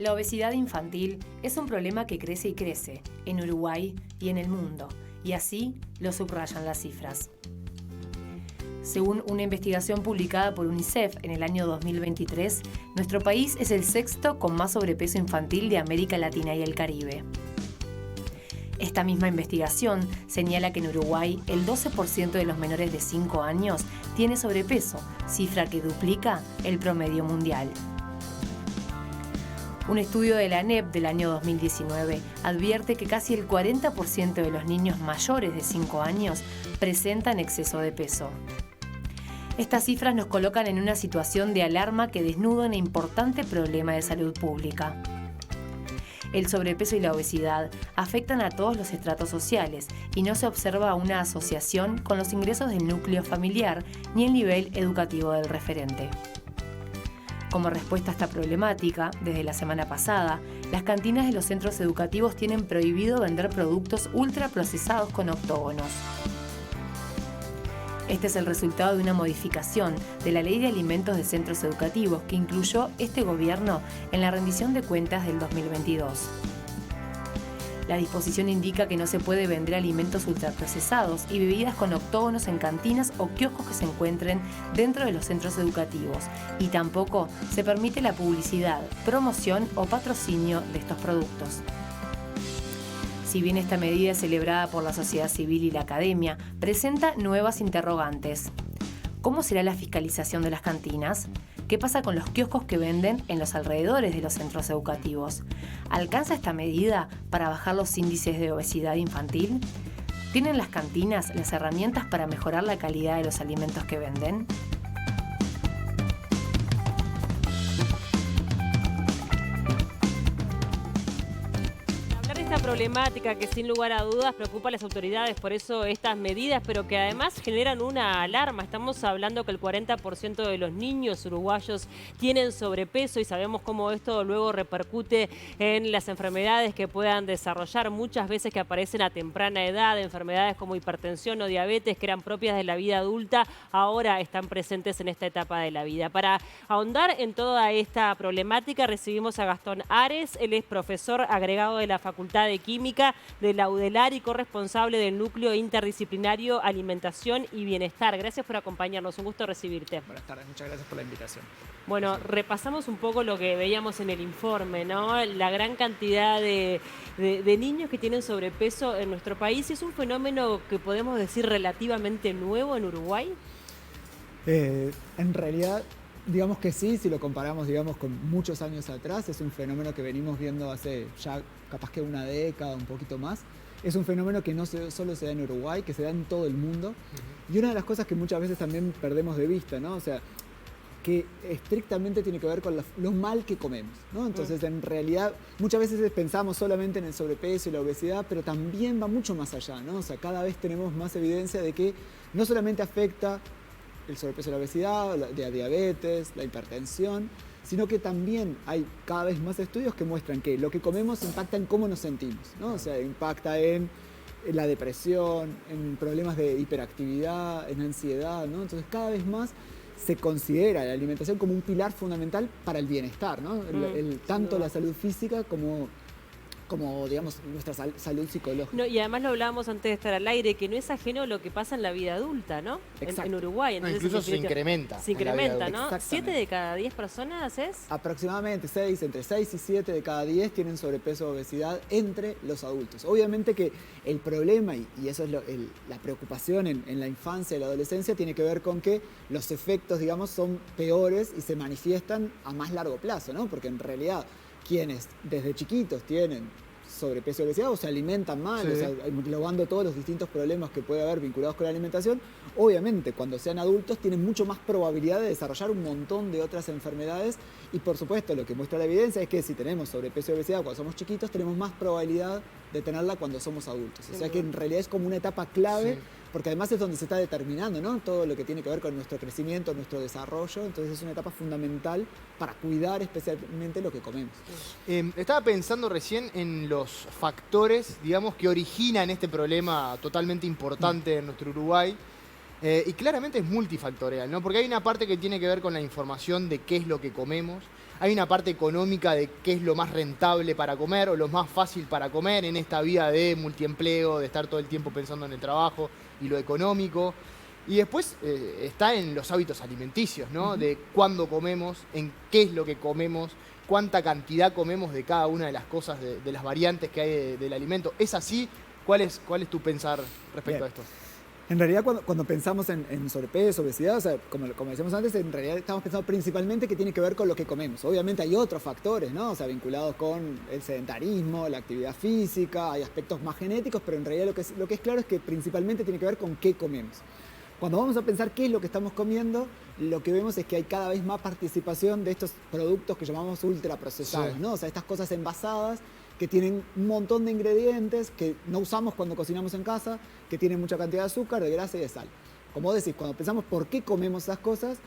La obesidad infantil es un problema que crece y crece, en Uruguay y en el mundo, y así lo subrayan las cifras. Según una investigación publicada por UNICEF en el año 2023, nuestro país es el sexto con más sobrepeso infantil de América Latina y el Caribe. Esta misma investigación señala que en Uruguay el 12% de los menores de 5 años tiene sobrepeso, cifra que duplica el promedio mundial. Un estudio de la ANEP del año 2019 advierte que casi el 40% de los niños mayores de 5 años presentan exceso de peso. Estas cifras nos colocan en una situación de alarma que desnuda un importante problema de salud pública. El sobrepeso y la obesidad afectan a todos los estratos sociales y no se observa una asociación con los ingresos del núcleo familiar ni el nivel educativo del referente. Como respuesta a esta problemática, desde la semana pasada, las cantinas de los centros educativos tienen prohibido vender productos ultraprocesados con octógonos. Este es el resultado de una modificación de la Ley de Alimentos de Centros Educativos que incluyó este gobierno en la rendición de cuentas del 2022. La disposición indica que no se puede vender alimentos ultraprocesados y bebidas con octógonos en cantinas o kioscos que se encuentren dentro de los centros educativos, y tampoco se permite la publicidad, promoción o patrocinio de estos productos. Si bien esta medida es celebrada por la sociedad civil y la academia, presenta nuevas interrogantes. ¿Cómo será la fiscalización de las cantinas? ¿Qué pasa con los kioscos que venden en los alrededores de los centros educativos? ¿Alcanza esta medida para bajar los índices de obesidad infantil? ¿Tienen las cantinas las herramientas para mejorar la calidad de los alimentos que venden? Esta problemática que sin lugar a dudas preocupa a las autoridades, por eso estas medidas, pero que además generan una alarma. Estamos hablando que el 40% de los niños uruguayos tienen sobrepeso y sabemos cómo esto luego repercute en las enfermedades que puedan desarrollar, muchas veces que aparecen a temprana edad, enfermedades como hipertensión o diabetes que eran propias de la vida adulta, ahora están presentes en esta etapa de la vida. Para ahondar en toda esta problemática recibimos a Gastón Ares, él es profesor agregado de la Facultad de Química de la UDELAR y corresponsable del Núcleo Interdisciplinario Alimentación y Bienestar. Gracias por acompañarnos, un gusto recibirte. Buenas tardes, muchas gracias por la invitación. Bueno, repasamos un poco lo que veíamos en el informe, ¿no? La gran cantidad de niños que tienen sobrepeso en nuestro país. ¿Es un fenómeno que podemos decir relativamente nuevo en Uruguay? En realidad, digamos que sí, si lo comparamos, digamos, con muchos años atrás, es un fenómeno que venimos viendo hace ya capaz que una década, un poquito más. Es un fenómeno que no solo se da en Uruguay, que se da en todo el mundo. Y una de las cosas que muchas veces también perdemos de vista, ¿no? O sea, que estrictamente tiene que ver con lo mal que comemos, ¿no? Entonces, en realidad, muchas veces pensamos solamente en el sobrepeso y la obesidad, pero también va mucho más allá, ¿no? O sea, cada vez tenemos más evidencia de que no solamente afecta el sobrepeso y la obesidad, la diabetes, la hipertensión, sino que también hay cada vez más estudios que muestran que lo que comemos impacta en cómo nos sentimos, ¿no? O sea, impacta en la depresión, en problemas de hiperactividad, en ansiedad, ¿no? Entonces, cada vez más se considera la alimentación como un pilar fundamental para el bienestar, ¿no? Tanto la salud física como digamos, nuestra salud psicológica. No, y además lo hablábamos antes de estar al aire, que no es ajeno a lo que pasa en la vida adulta, ¿no? En Uruguay. Entonces, incluso se incrementa. Se incrementa, ¿no? ¿7 de cada 10 personas es? Aproximadamente entre 6 y 7 de cada 10 tienen sobrepeso o obesidad entre los adultos. Obviamente que el problema, y eso es la preocupación en la infancia y la adolescencia, tiene que ver con que los efectos, digamos, son peores y se manifiestan a más largo plazo, ¿no? Porque en realidad quienes desde chiquitos tienen sobrepeso y obesidad o se alimentan mal, sí, o sea, englobando todos los distintos problemas que puede haber vinculados con la alimentación, obviamente cuando sean adultos tienen mucho más probabilidad de desarrollar un montón de otras enfermedades y por supuesto lo que muestra la evidencia es que si tenemos sobrepeso y obesidad cuando somos chiquitos tenemos más probabilidad de tenerla cuando somos adultos. O sea que en realidad es como una etapa clave, sí, porque además es donde se está determinando, ¿no? Todo lo que tiene que ver con nuestro crecimiento, nuestro desarrollo, entonces es una etapa fundamental para cuidar especialmente lo que comemos. Estaba pensando recién en los factores, digamos, que originan este problema totalmente importante en nuestro Uruguay. Y claramente es multifactorial, ¿no? Porque hay una parte que tiene que ver con la información de qué es lo que comemos, hay una parte económica de qué es lo más rentable para comer o lo más fácil para comer en esta vida de multiempleo, de estar todo el tiempo pensando en el trabajo y lo económico. Y después está en los hábitos alimenticios, ¿no? De cuándo comemos, en qué es lo que comemos, cuánta cantidad comemos de cada una de las cosas, de las variantes que hay del alimento. ¿Es así? ¿Cuál es tu pensar respecto a esto? En realidad, cuando pensamos en sobrepeso, obesidad, o sea, como decíamos antes, en realidad estamos pensando principalmente que tiene que ver con lo que comemos. Obviamente hay otros factores, ¿no? O sea, vinculados con el sedentarismo, la actividad física, hay aspectos más genéticos, pero en realidad lo que es claro es que principalmente tiene que ver con qué comemos. Cuando vamos a pensar qué es lo que estamos comiendo, lo que vemos es que hay cada vez más participación de estos productos que llamamos ultraprocesados, sí, ¿no? O sea, estas cosas envasadas que tienen un montón de ingredientes que no usamos cuando cocinamos en casa, que tienen mucha cantidad de azúcar, de grasa y de sal. Como decís, cuando pensamos por qué comemos esas cosas,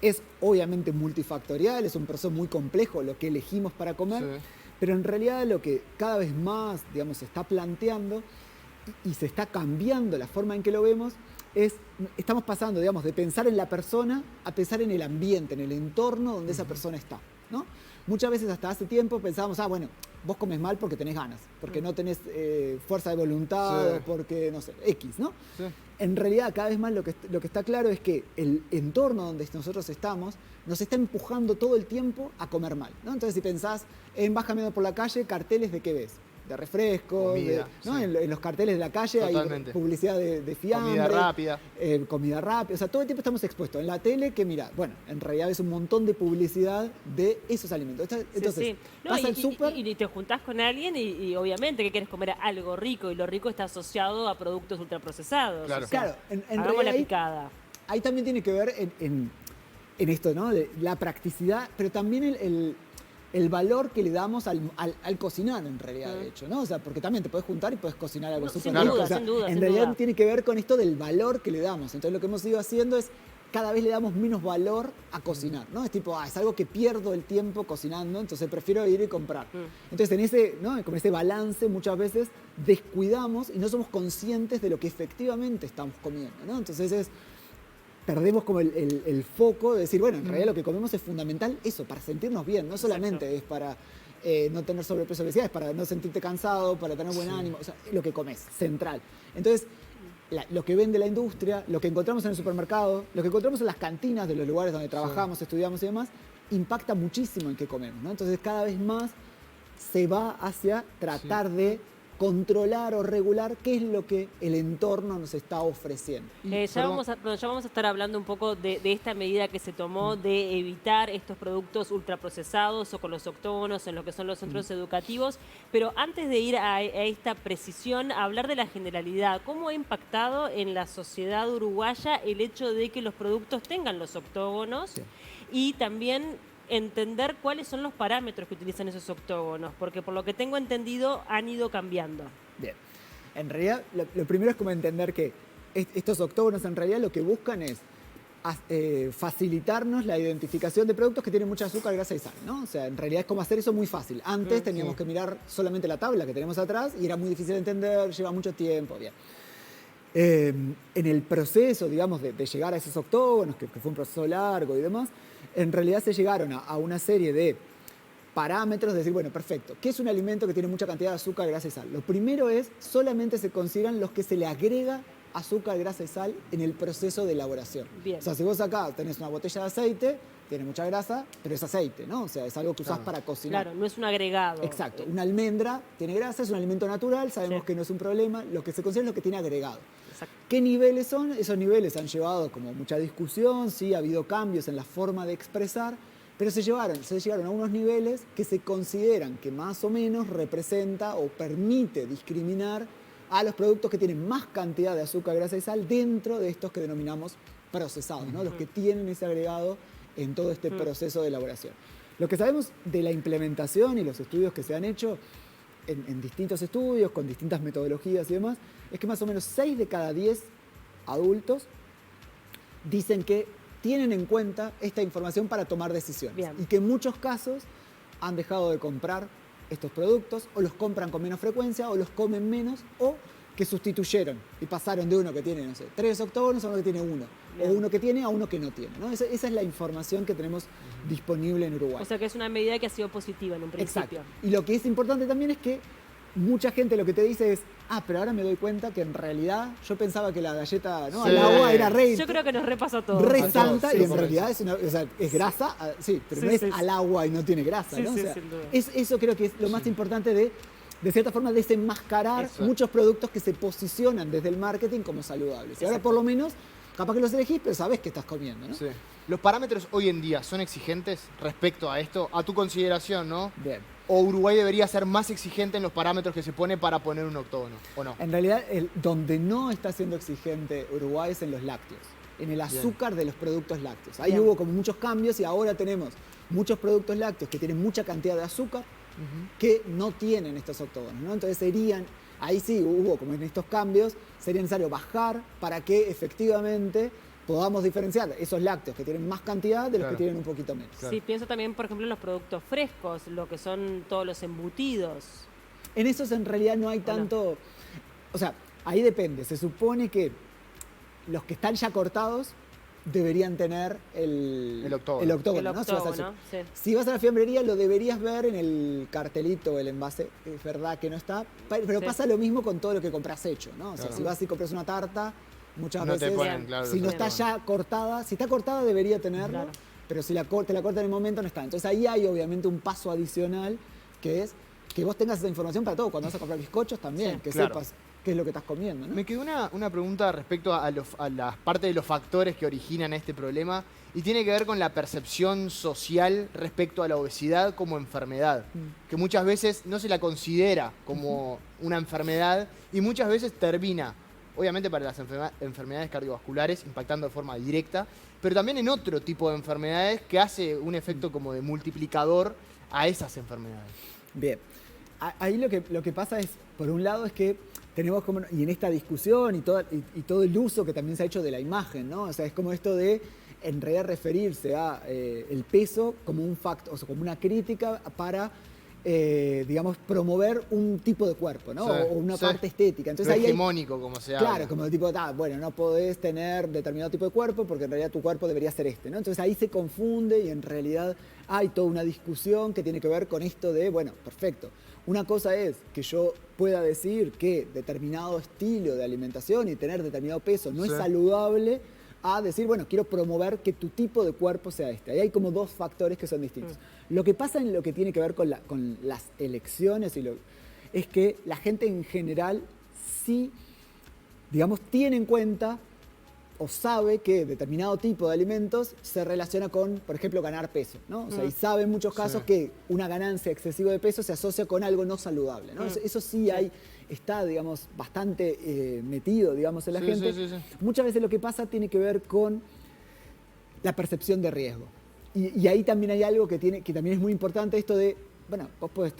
es obviamente multifactorial, es un proceso muy complejo lo que elegimos para comer, Sí. pero en realidad lo que cada vez más, digamos, se está planteando y se está cambiando la forma en que lo vemos estamos pasando, digamos, de pensar en la persona a pensar en el ambiente, en el entorno donde esa persona está, ¿no? Muchas veces hasta hace tiempo pensábamos, bueno, vos comes mal porque tenés ganas, porque no tenés fuerza de voluntad, Sí. o porque, no sé, X, ¿no? Sí. En realidad, cada vez más lo que está claro es que el entorno donde nosotros estamos nos está empujando todo el tiempo a comer mal, ¿no? Entonces, si pensás vas caminando por la calle, carteles de qué ves, de refrescos, Comida, ¿no? sí. En los carteles de la calle Totalmente. hay publicidad de fiambre. Comida rápida. Comida rápida. O sea, todo el tiempo estamos expuestos. En la tele, que mira, bueno, en realidad es un montón de publicidad de esos alimentos. Entonces, Sí. No, vas al súper. y te juntás con alguien y obviamente que quieres comer algo rico y lo rico está asociado a productos ultraprocesados. Claro. O sea, Claro, en hagamos realidad la ahí- picada. Ahí también tiene que ver en esto, ¿no? De la practicidad, pero también el valor que le damos al cocinar, en realidad, de hecho, ¿no? O sea, porque también te puedes juntar y puedes cocinar algo No, súper sin rico. duda, O sea, sin duda, en sin realidad duda. tiene que ver con esto del valor que le damos. Entonces, lo que hemos ido haciendo es cada vez le damos menos valor a cocinar, ¿no? Es tipo, es algo que pierdo el tiempo cocinando, entonces prefiero ir y comprar. Entonces, en ese, ¿no? Con ese balance, muchas veces descuidamos y no somos conscientes de lo que efectivamente estamos comiendo, ¿no? Entonces perdemos como el foco de decir, bueno, en realidad lo que comemos es fundamental eso, para sentirnos bien, no solamente es para no tener sobrepeso o obesidad, es para no sentirte cansado, para tener buen ánimo, o sea, lo que comes, central. Entonces, lo que vende la industria, lo que encontramos en el supermercado, lo que encontramos en las cantinas de los lugares donde trabajamos, estudiamos y demás, impacta muchísimo en qué comemos, ¿no? Entonces, cada vez más se va hacia tratar de controlar o regular qué es lo que el entorno nos está ofreciendo. Ya vamos a estar hablando un poco de esta medida que se tomó de evitar estos productos ultraprocesados o con los octógonos en lo que son los centros educativos, pero antes de ir a esta precisión, hablar de la generalidad, ¿cómo ha impactado en la sociedad uruguaya el hecho de que los productos tengan los octógonos? Sí. Y también entender cuáles son los parámetros que utilizan esos octógonos, porque por lo que tengo entendido han ido cambiando. Bien. En realidad, lo primero es como entender que estos octógonos en realidad lo que buscan es facilitarnos la identificación de productos que tienen mucha azúcar, grasa y sal, ¿no? O sea, en realidad es como hacer eso muy fácil. Antes teníamos que mirar solamente la tabla que tenemos atrás y era muy difícil de entender, lleva mucho tiempo, bien. En el proceso, digamos, de llegar a esos octógonos, que fue un proceso largo y demás, en realidad se llegaron a una serie de parámetros de decir, bueno, perfecto, ¿qué es un alimento que tiene mucha cantidad de azúcar, grasa y sal? Lo primero es, solamente se consideran los que se le agrega azúcar, grasa y sal en el proceso de elaboración. Bien. O sea, si vos acá tenés una botella de aceite, tiene mucha grasa, pero es aceite, ¿no? O sea, es algo que usás para cocinar. Claro, no es un agregado. Exacto. Una almendra tiene grasa, es un alimento natural, sabemos Sí. que no es un problema. Lo que se considera es lo que tiene agregado. Exacto. ¿Qué niveles son? Esos niveles han llevado como mucha discusión, sí, ha habido cambios en la forma de expresar, pero se llegaron a unos niveles que se consideran que más o menos representa o permite discriminar a los productos que tienen más cantidad de azúcar, grasa y sal dentro de estos que denominamos procesados, ¿no? Los que tienen ese agregado en todo este proceso de elaboración. Lo que sabemos de la implementación y los estudios que se han hecho en distintos estudios, con distintas metodologías y demás, es que más o menos 6 de cada 10 adultos dicen que tienen en cuenta esta información para tomar decisiones. Bien. Y que en muchos casos han dejado de comprar estos productos o los compran con menos frecuencia o los comen menos o que sustituyeron y pasaron de uno que tiene, no sé, 3 octógonos a uno que tiene 1. O uno que tiene a uno que no tiene, ¿no? Esa es la información que tenemos disponible en Uruguay. O sea que es una medida que ha sido positiva en un principio. Exacto. Y lo que es importante también es que mucha gente lo que te dice es, pero ahora me doy cuenta que en realidad yo pensaba que la galleta, ¿no? Sí. Al agua era re, Yo creo que nos repasa todo. re A santa todos, y en sí, realidad es grasa, sí, pero Sí, no es sí, al agua y no tiene grasa, Sí, ¿no? sí, O sea, sin duda. eso creo que es lo más importante de cierta forma, desenmascarar Eso. muchos productos que se posicionan desde el marketing como saludables. Y ahora por lo menos, capaz que los elegís, pero sabés qué estás comiendo, ¿no? Sí. ¿Los parámetros hoy en día son exigentes respecto a esto? A tu consideración, ¿no? Bien. ¿O Uruguay debería ser más exigente en los parámetros que se pone para poner un octógono? ¿O no? En realidad, donde no está siendo exigente Uruguay es en los lácteos, en el azúcar de los productos lácteos. Ahí Bien. hubo como muchos cambios y ahora tenemos muchos productos lácteos que tienen mucha cantidad de azúcar que no tienen estos octógonos, ¿no? Entonces ahí sí hubo como en estos cambios, sería necesario bajar para que efectivamente podamos diferenciar esos lácteos que tienen más cantidad de los Claro. que tienen un poquito menos. Claro. Sí, pienso también, por ejemplo, en los productos frescos, lo que son todos los embutidos. En esos en realidad no hay tanto, o sea, ahí depende, se supone que los que están ya cortados deberían tener el octógono. el octógono, El ¿no? Si vas a- octógono, sí. Si vas a la fiambrería lo deberías ver en el cartelito o el envase, es verdad que no está, pero Sí. pasa lo mismo con todo lo que compras hecho, ¿no? O sea, Claro. si vas y compras una tarta, muchas No te veces, ponen, claro, si los no está octógonos. ya cortada, si está cortada debería tenerlo, Claro. pero si te la cortan en el momento no está. Entonces ahí hay obviamente un paso adicional que es que vos tengas esa información para todo, cuando vas a comprar bizcochos también, Sí. que Claro. sepas qué es lo que estás comiendo, ¿no? Me quedó una pregunta respecto a la parte de los factores que originan este problema y tiene que ver con la percepción social respecto a la obesidad como enfermedad, que muchas veces no se la considera como una enfermedad y muchas veces termina, obviamente para las enfermedades cardiovasculares, impactando de forma directa, pero también en otro tipo de enfermedades que hace un efecto como de multiplicador a esas enfermedades. Bien, ahí lo que pasa es, por un lado es que tenemos como, y en esta discusión y todo el uso que también se ha hecho de la imagen, ¿no? O sea, es como esto de en realidad referirse a el peso como un facto, o sea, como una crítica para, digamos, promover un tipo de cuerpo, ¿no? Sí, O una sí. parte estética. Entonces Lo ahí hay- hegemónico, como se habla. Claro, como el tipo, bueno, no podés tener determinado tipo de cuerpo porque en realidad tu cuerpo debería ser este, ¿no? Entonces ahí se confunde y en realidad hay toda una discusión que tiene que ver con esto de, bueno, perfecto. Una cosa es que yo pueda decir que determinado estilo de alimentación y tener determinado peso no es Sí. saludable a decir, bueno, quiero promover que tu tipo de cuerpo sea este. Ahí hay como dos factores que son distintos. Lo que pasa en lo que tiene que ver con las elecciones es que la gente en general sí, digamos, tiene en cuenta o sabe que determinado tipo de alimentos se relaciona con, por ejemplo, ganar peso, ¿no? O sea, y sabe en muchos casos Sí. que una ganancia excesiva de peso se asocia con algo no saludable, ¿no? Eso sí está, digamos, bastante metido, digamos, en la Sí, gente. sí, sí, sí. Muchas veces lo que pasa tiene que ver con la percepción de riesgo. Y ahí también hay algo que también es muy importante, esto de, bueno, vos podés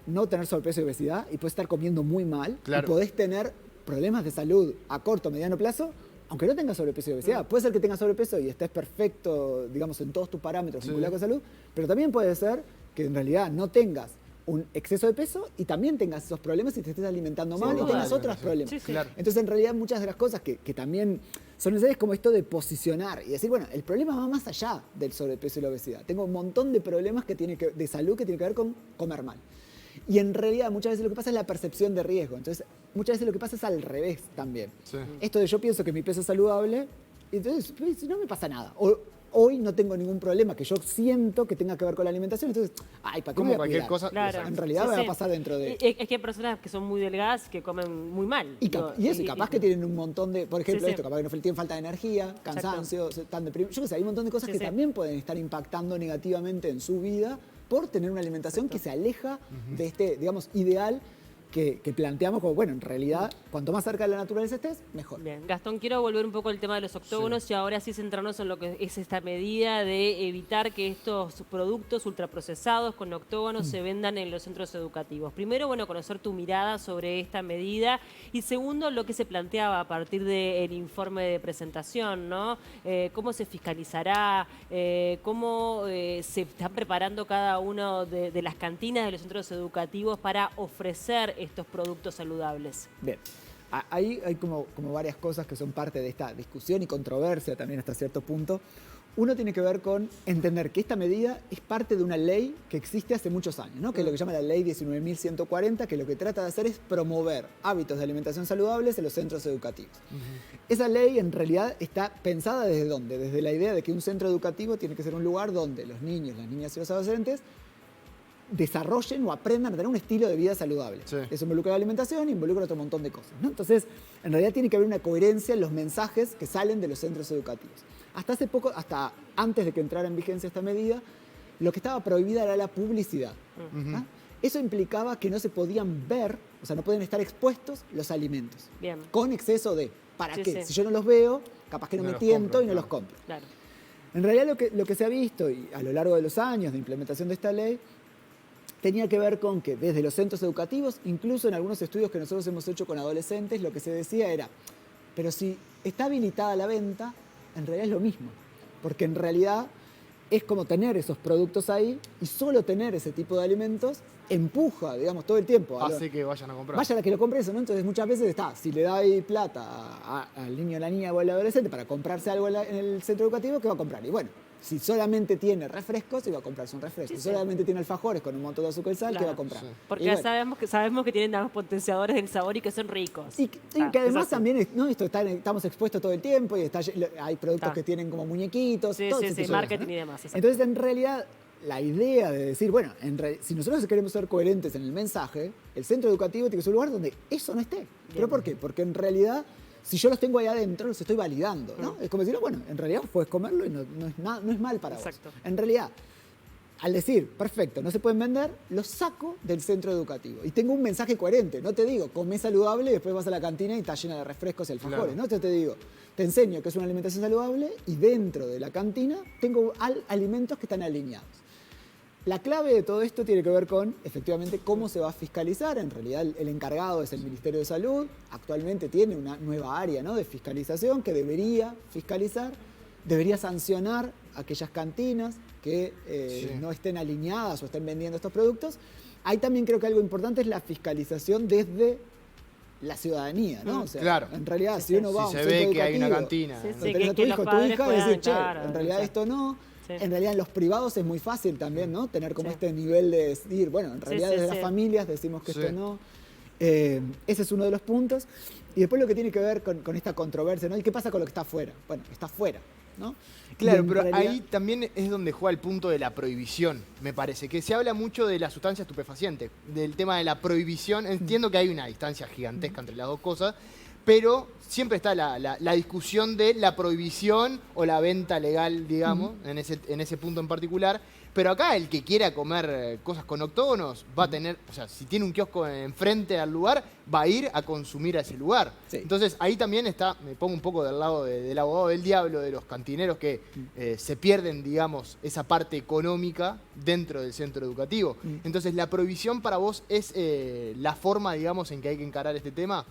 no tener sobrepeso y obesidad y podés estar comiendo muy mal Claro. y podés tener problemas de salud a corto o mediano plazo, aunque no tengas sobrepeso y obesidad. Puede ser que tengas sobrepeso y estés perfecto, digamos, en todos tus parámetros Sí. vinculados con salud, pero también puede ser que en realidad no tengas un exceso de peso y también tengas esos problemas y te estés alimentando Sin mal y duda. tengas otros Sí. problemas. Sí, sí. Claro. Entonces, en realidad, muchas de las cosas que también son necesarias, como esto de posicionar y decir, bueno, el problema va más allá del sobrepeso y la obesidad. Tengo un montón de problemas de salud que tienen que ver con comer mal. Y en realidad, muchas veces lo que pasa es la percepción de riesgo. Entonces, muchas veces lo que pasa es al revés también. Sí. Esto de yo pienso que mi peso es saludable, y entonces pues, no me pasa nada. Hoy no tengo ningún problema que yo siento que tenga que ver con la alimentación, entonces, ¿para qué me Como voy a cualquier cuidar? cosa. Claro. Exacto. En realidad Sí, va sí. a pasar dentro de... Es que hay personas que son muy delgadas que comen muy mal. Y, Digo, capaz que tienen un montón de, por ejemplo, Sí, sí. esto, capaz que no tienen falta de energía, cansancio, están deprimidos. Yo qué sé, hay un montón de cosas Sí, que sí. también pueden estar impactando negativamente en su vida por tener una alimentación que se aleja de este, digamos, ideal que planteamos como, bueno, en realidad, cuanto más cerca de la naturaleza estés, mejor. Bien, Gastón, quiero volver un poco al tema de los octógonos y ahora sí centrarnos en lo que es esta medida de evitar que estos productos ultraprocesados con octógonos se vendan en los centros educativos. Primero, bueno, conocer tu mirada sobre esta medida y segundo, lo que se planteaba a partir del informe de presentación, ¿no? ¿Cómo se fiscalizará? ¿Cómo se están preparando cada uno de las cantinas de los centros educativos para ofrecer estos productos saludables? Bien. ahí hay como varias cosas que son parte de esta discusión y controversia también hasta cierto punto. Uno tiene que ver con entender que esta medida es parte de una ley que existe hace muchos años, ¿no? Que es lo que llama la Ley 19.140, que lo que trata de hacer es promover hábitos de alimentación saludables en los centros educativos. Esa ley en realidad está pensada ¿desde dónde? Desde la idea de que un centro educativo tiene que ser un lugar donde los niños, las niñas y los adolescentes desarrollen o aprendan a tener un estilo de vida saludable. Sí. Eso involucra la alimentación, involucra otro montón de cosas, ¿no? Entonces, en realidad tiene que haber una coherencia en los mensajes que salen de los centros educativos. Hasta hace poco, hasta antes de que entrara en vigencia esta medida, lo que estaba prohibida era la publicidad. ¿Ah? Eso implicaba que no se podían ver, o sea, no podían estar expuestos los alimentos. Bien. Con exceso de, ¿para Sí, qué? sí. Si yo no los veo, capaz que no No me los tiento compro, y no claro. los compro. Claro. En realidad lo que se ha visto y a lo largo de los años de implementación de esta ley tenía que ver con que desde los centros educativos, incluso en algunos estudios que nosotros hemos hecho con adolescentes, lo que se decía era, pero si está habilitada la venta, en realidad es lo mismo, porque en realidad es como tener esos productos ahí y solo tener ese tipo de alimentos empuja, digamos, todo el tiempo. Hace que vayan a comprar. Vaya a la que lo compre eso, ¿no? Entonces muchas veces está, si le da ahí plata al niño, a la niña o al adolescente para comprarse algo en el centro educativo, ¿qué va a comprar? Y bueno, si solamente tiene refrescos, iba a comprarse un refresco. Sí, Si sí. solamente tiene alfajores con un montón de azúcar y sal, ¿qué Claro. va a comprar? Sí. Porque Y ya bueno, sabemos que tienen más potenciadores del sabor y que son ricos. y que Ah, además es así. también, ¿no? Estamos expuestos todo el tiempo y hay productos Está. que tienen como muñequitos. Sí, todo sí, ese sí, tipo de cosas, marketing ¿no? y demás. exacto. Entonces, en realidad, la idea de decir, bueno, si nosotros queremos ser coherentes en el mensaje, el centro educativo tiene que ser un lugar donde eso no esté. ¿Pero por qué? Porque en realidad, si yo los tengo ahí adentro, los estoy validando, ¿no? Es como decir, bueno, en realidad puedes comerlo y no es mal para Exacto. vos. En realidad, al decir, perfecto, no se pueden vender, los saco del centro educativo. Y tengo un mensaje coherente. No te digo, comé saludable y después vas a la cantina y está llena de refrescos y alfajores. Claro. No te digo, te enseño que es una alimentación saludable y dentro de la cantina tengo alimentos que están alineados. La clave de todo esto tiene que ver con, efectivamente, cómo se va a fiscalizar. En realidad, el encargado es el Ministerio de Salud. Actualmente tiene una nueva área, ¿no?, de fiscalización que debería fiscalizar, debería sancionar aquellas cantinas que Sí. no estén alineadas o estén vendiendo estos productos. Ahí también creo que algo importante es la fiscalización desde la ciudadanía, ¿no? O sea, Claro. en realidad, Sí, si sí. uno va a un Si se centro ve que hay una educativo, cantina. Sí, ¿no? sí. donde tenés a tu que hijo, los tu padres hija, y puedan, decir, che, claro, en realidad exacto. esto no. Sí. En realidad en los privados es muy fácil también, ¿no? Tener como Sí. este nivel de decir, bueno, en Sí, realidad sí, desde sí. las familias decimos que Sí. esto no. Ese es uno de los puntos. Y después lo que tiene que ver con esta controversia, ¿no? ¿Y qué pasa con lo que está afuera? Bueno, está afuera, ¿no? Y Claro, en pero realidad- ahí también es donde juega el punto de la prohibición, me parece. Que se habla mucho de la sustancia estupefaciente, del tema de la prohibición. Entiendo que hay una distancia gigantesca entre las dos cosas, pero siempre está la discusión de la prohibición o la venta legal, digamos, en ese punto en particular. Pero acá el que quiera comer cosas con octógonos va a tener, o sea, si tiene un kiosco enfrente al lugar, va a ir a consumir a ese lugar. Sí. Entonces ahí también está, me pongo un poco del lado del abogado del diablo, de los cantineros que se pierden, digamos, esa parte económica dentro del centro educativo. Entonces la prohibición para vos es la forma, digamos, en que hay que encarar este tema.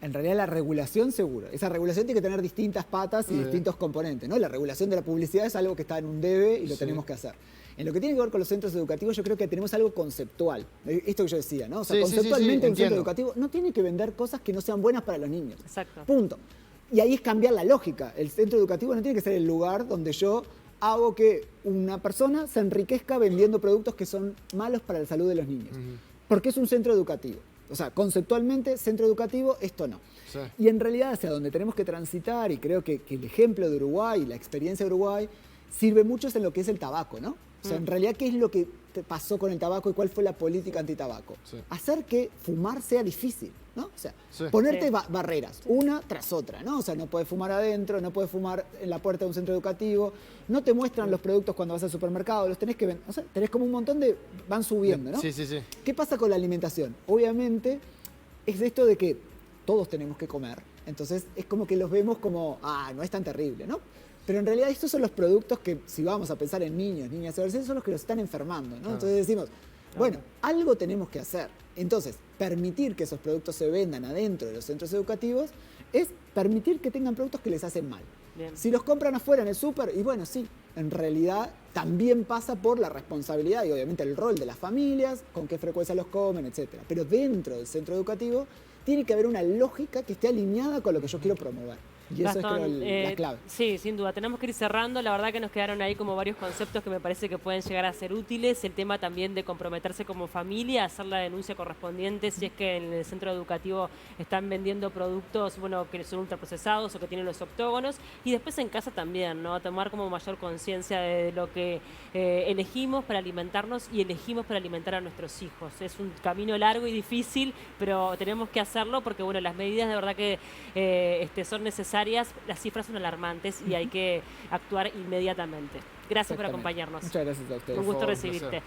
En realidad la regulación seguro. Esa regulación tiene que tener distintas patas y Sí. distintos componentes, ¿no? La regulación de la publicidad es algo que está en un debe y lo Sí. tenemos que hacer. En lo que tiene que ver con los centros educativos, yo creo que tenemos algo conceptual. Esto que yo decía, ¿no? O sea, Sí, sí, sí, conceptualmente un entiendo. centro educativo no tiene que vender cosas que no sean buenas para los niños. Exacto. Punto. Y ahí es cambiar la lógica. El centro educativo no tiene que ser el lugar donde yo hago que una persona se enriquezca vendiendo productos que son malos para la salud de los niños. Porque es un centro educativo. O sea, conceptualmente, centro educativo, esto no. Sí. Y en realidad, hacia donde tenemos que transitar, y creo que el ejemplo de Uruguay, la experiencia de Uruguay, sirve mucho en lo que es el tabaco, ¿no? O sea, en realidad, ¿qué es lo que pasó con el tabaco y cuál fue la política antitabaco? Sí. Hacer que fumar sea difícil, ¿no? O sea, Sí. ponerte Sí. barreras, una tras otra, ¿no? O sea, no puedes fumar adentro, no puedes fumar en la puerta de un centro educativo, no te muestran los productos cuando vas al supermercado, los tenés que vender, o sea, tenés como un montón de... van subiendo, ¿no? Sí, sí, sí. ¿Qué pasa con la alimentación? Obviamente es esto de que todos tenemos que comer, entonces es como que los vemos como, no es tan terrible, ¿no? Pero en realidad estos son los productos que, si vamos a pensar en niños, niñas y adolescentes, son los que los están enfermando, ¿no? Claro. Entonces decimos, bueno, algo tenemos que hacer. Entonces, permitir que esos productos se vendan adentro de los centros educativos es permitir que tengan productos que les hacen mal. Bien. Si los compran afuera en el súper, y bueno, sí, en realidad también pasa por la responsabilidad y obviamente el rol de las familias, con qué frecuencia los comen, etc. Pero dentro del centro educativo tiene que haber una lógica que esté alineada con lo que yo quiero promover. Y eso Gastón, es creo la clave. Sí, sin duda. Tenemos que ir cerrando. La verdad que nos quedaron ahí como varios conceptos que me parece que pueden llegar a ser útiles. El tema también de comprometerse como familia, hacer la denuncia correspondiente si es que en el centro educativo están vendiendo productos, bueno, que son ultraprocesados o que tienen los octógonos. Y después en casa también, ¿no? Tomar como mayor conciencia de lo que elegimos para alimentarnos y elegimos para alimentar a nuestros hijos. Es un camino largo y difícil, pero tenemos que hacerlo porque, bueno, las medidas de verdad que son necesarias. Las cifras son alarmantes y hay que actuar inmediatamente. Gracias por acompañarnos. Muchas gracias a ustedes. Un gusto favor, un recibirte. placer.